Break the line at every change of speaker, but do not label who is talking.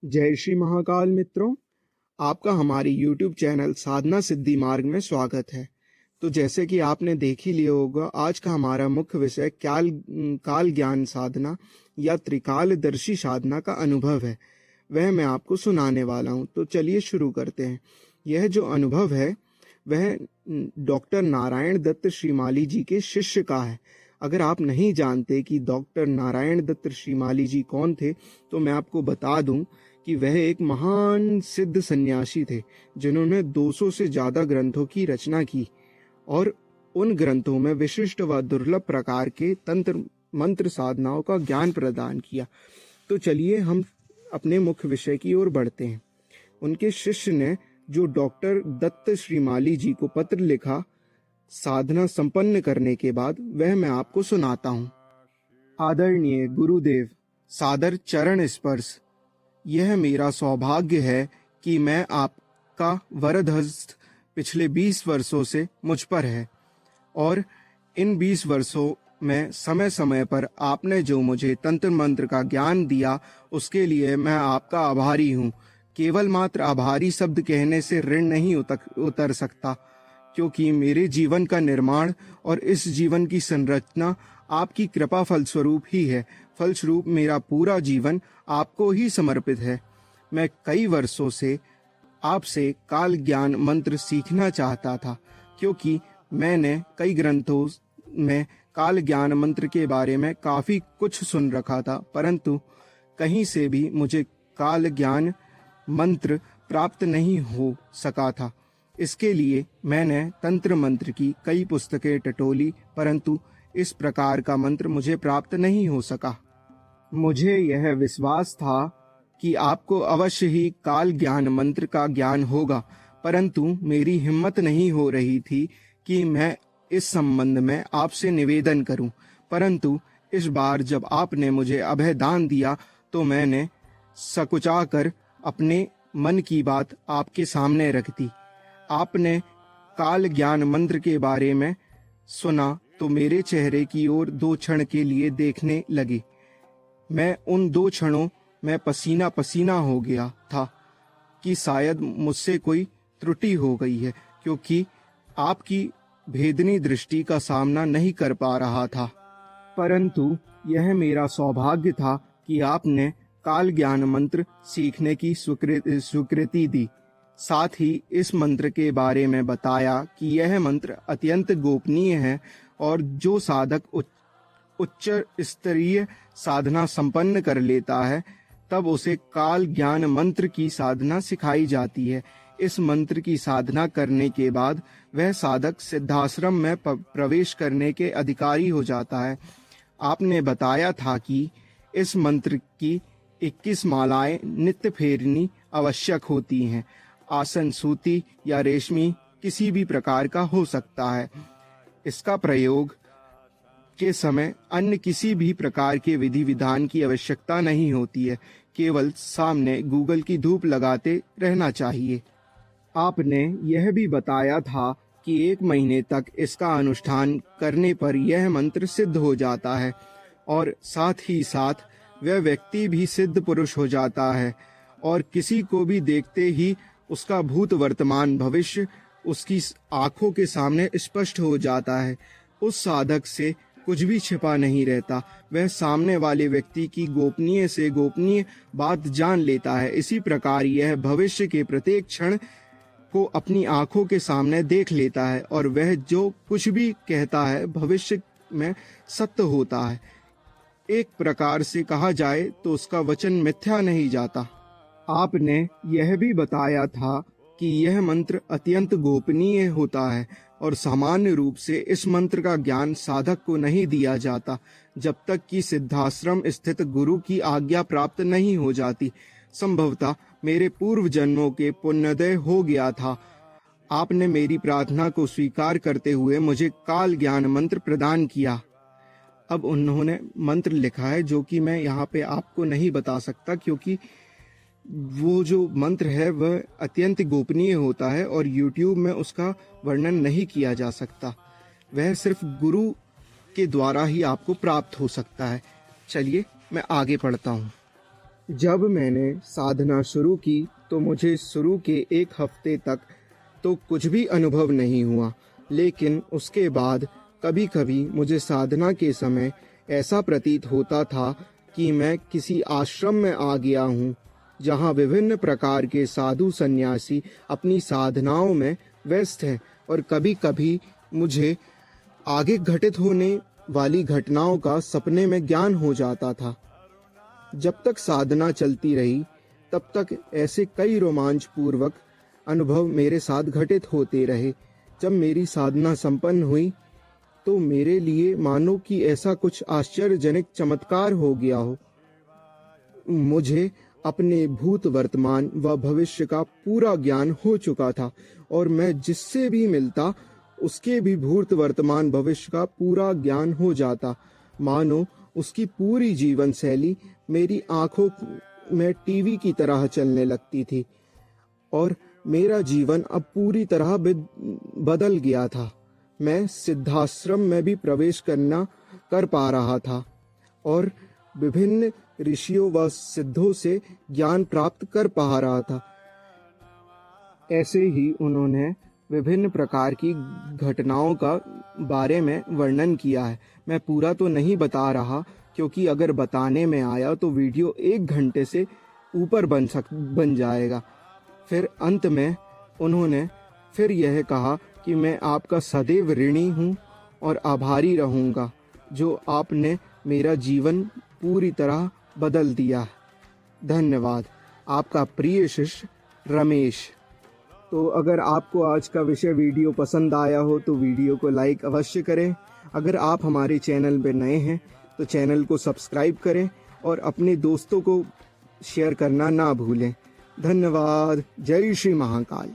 जय श्री महाकाल मित्रों, आपका हमारी YouTube चैनल साधना सिद्धि मार्ग में स्वागत है। तो जैसे कि आपने देख ही लिया होगा, आज का हमारा मुख्य विषय काल ज्ञान साधना या त्रिकालदर्शी साधना का अनुभव है। वह मैं आपको सुनाने वाला हूँ। तो चलिए शुरू करते हैं। यह जो अनुभव है वह डॉक्टर नारायण दत्त श्रीमाली जी के शिष्य का है। अगर आप नहीं जानते कि डॉक्टर नारायण दत्त श्रीमाली जी कौन थे, तो मैं आपको बता दूं कि वह एक महान सिद्ध सन्यासी थे जिन्होंने 200 से ज्यादा ग्रंथों की रचना की और उन ग्रंथों में विशिष्ट व दुर्लभ प्रकार के तंत्र मंत्र साधनाओं का ज्ञान प्रदान किया। तो चलिए हम अपने मुख्य विषय की ओर बढ़ते हैं। उनके शिष्य ने जो डॉक्टर दत्त श्रीमाली जी को पत्र लिखा साधना संपन्न करने के बाद, वह मैं आपको सुनाता हूँ। आदरणीय गुरुदेव, सादर चरण स्पर्श। यह मेरा सौभाग्य है कि मैं आपका वरद हस्त पिछले 20 वर्षों से मुझ पर है और इन 20 वर्षों में समय समय पर आपने जो मुझे तंत्र मंत्र का ज्ञान दिया उसके लिए मैं आपका आभारी हूँ। केवल मात्र आभारी शब्द कहने से ऋण नहीं उतर सकता, क्योंकि मेरे जीवन का निर्माण और इस जीवन की संरचना आपकी कृपा फलस्वरूप ही है। फलस्वरूप मेरा पूरा जीवन आपको ही समर्पित है। मैं कई वर्षों से आपसे काल ज्ञान मंत्र सीखना चाहता था, क्योंकि मैंने कई ग्रंथों में काल ज्ञान मंत्र के बारे में काफी कुछ सुन रखा था, परंतु कहीं से भी मुझे काल ज्ञान मंत्र प्राप्त नहीं हो सका था। इसके लिए मैंने तंत्र मंत्र की कई पुस्तकें टटोली, परंतु इस प्रकार का मंत्र मुझे प्राप्त नहीं हो सका। मुझे यह विश्वास था कि आपको अवश्य ही काल ज्ञान मंत्र का ज्ञान होगा, परंतु मेरी हिम्मत नहीं हो रही थी कि मैं इस संबंध में आपसे निवेदन करूं। परंतु इस बार जब आपने मुझे अभय दान दिया तो मैंने सकुचाकर अपने मन की बात आपके सामने रख दी। आपने काल ज्ञान मंत्र के बारे में सुना तो मेरे चेहरे की ओर 2 क्षण के लिए देखने लगे। मैं उन 2 क्षणों में पसीना पसीना हो गया था कि शायद मुझसे कोई त्रुटि हो गई है, क्योंकि आपकी भेदनी दृष्टि का सामना नहीं कर पा रहा था। परंतु यह मेरा सौभाग्य था कि आपने काल ज्ञान मंत्र सीखने की स्वीकृति दी। साथ ही इस मंत्र के बारे में बताया कि यह मंत्र अत्यंत गोपनीय है और जो साधक उच्च स्तरीय साधना संपन्न कर लेता है तब उसे काल ज्ञान मंत्र की साधना सिखाई जाती है। इस मंत्र की साधना करने के बाद वह साधक सिद्धाश्रम में प्रवेश करने के अधिकारी हो जाता है। आपने बताया था कि इस मंत्र की 21 मालाएं नित्य फेरनी आवश्यक होती हैं। आसन सूती या रेशमी किसी भी प्रकार का हो सकता है। इसका प्रयोग के समय अन्य किसी भी प्रकार के विधि विधान की आवश्यकता नहीं होती है, केवल सामने गूगल की धूप लगाते रहना चाहिए। आपने यह भी बताया था कि 1 महीने तक इसका अनुष्ठान करने पर यह मंत्र सिद्ध हो जाता है और साथ ही साथ वह व्यक्ति भी सिद्ध पुरुष हो जाता है और किसी को भी देखते ही उसका भूत वर्तमान भविष्य उसकी आंखों के सामने स्पष्ट हो जाता है। उस साधक से कुछ भी छिपा नहीं रहता, वह सामने वाले व्यक्ति की गोपनीय से गोपनीय बात जान लेता है। इसी प्रकार यह भविष्य के प्रत्येक क्षण को अपनी आंखों के सामने देख लेता है और वह जो कुछ भी कहता है भविष्य में सत्य होता है। एक प्रकार से कहा जाए तो उसका वचन मिथ्या नहीं जाता। आपने यह भी बताया था कि यह मंत्र अत्यंत गोपनीय होता है और सामान्य रूप से इस मंत्र का ज्ञान साधक को नहीं दिया जाता जब तक कि सिद्धाश्रम स्थित गुरु की आज्ञा प्राप्त नहीं हो जाती। संभवतः मेरे पूर्व जन्मों के पुण्योदय हो गया था। आपने मेरी प्रार्थना को स्वीकार करते हुए मुझे काल ज्ञान मंत्र प्रदान किया। अब उन्होंने मंत्र लिखा है जो कि मैं यहाँ पे आपको नहीं बता सकता, क्योंकि वो जो मंत्र है वह अत्यंत गोपनीय होता है और YouTube में उसका वर्णन नहीं किया जा सकता। वह सिर्फ गुरु के द्वारा ही आपको प्राप्त हो सकता है। चलिए मैं आगे पढ़ता हूँ। जब मैंने साधना शुरू की तो मुझे शुरू के 1 हफ्ते तक तो कुछ भी अनुभव नहीं हुआ, लेकिन उसके बाद कभी-कभी मुझे साधना के समय ऐसा प्रतीत होता था कि मैं किसी आश्रम में आ गया हूँ, जहाँ विभिन्न प्रकार के साधु सन्यासी अपनी साधनाओं में व्यस्त हैं और कभी-कभी मुझे आगे घटित होने वाली घटनाओं का सपने में ज्ञान हो जाता था। जब तक साधना चलती रही तब तक ऐसे कई रोमांचपूर्वक अनुभव मेरे साथ घटित होते रहे। जब मेरी साधना संपन्न हुई तो मेरे लिए मानो कि ऐसा कुछ आश्चर्यजनक चमत्कार हो गया हो। मुझे अपने भूत, वर्तमान व भविष्य का पूरा ज्ञान हो चुका था और मैं जिससे भी मिलता उसके भी भूत, वर्तमान, भविष्य का पूरा ज्ञान हो जाता। मानो उसकी पूरी जीवन शैली मेरी आंखों में टीवी की तरह चलने लगती थी और मेरा जीवन अब पूरी तरह बदल गया था। मैं सिद्धाश्रम में भी प्रवेश कर पा रहा था और विभिन्न ऋषियों व सिद्धों से ज्ञान प्राप्त कर पा रहा था। ऐसे ही उन्होंने विभिन्न प्रकार की घटनाओं का बारे में वर्णन किया है। मैं पूरा तो नहीं बता रहा, क्योंकि अगर बताने में आया तो वीडियो 1 घंटे से ऊपर बन जाएगा। फिर अंत में उन्होंने फिर यह कहा कि मैं आपका सदैव ऋणी हूँ और आभारी रहूँगा, जो आपने मेरा जीवन पूरी तरह बदल दिया है। धन्यवाद। आपका प्रिय शिष्य रमेश। तो अगर आपको आज का विषय वीडियो पसंद आया हो तो वीडियो को लाइक अवश्य करें। अगर आप हमारे चैनल पर नए हैं तो चैनल को सब्सक्राइब करें और अपने दोस्तों को शेयर करना ना भूलें। धन्यवाद। जय श्री महाकाल।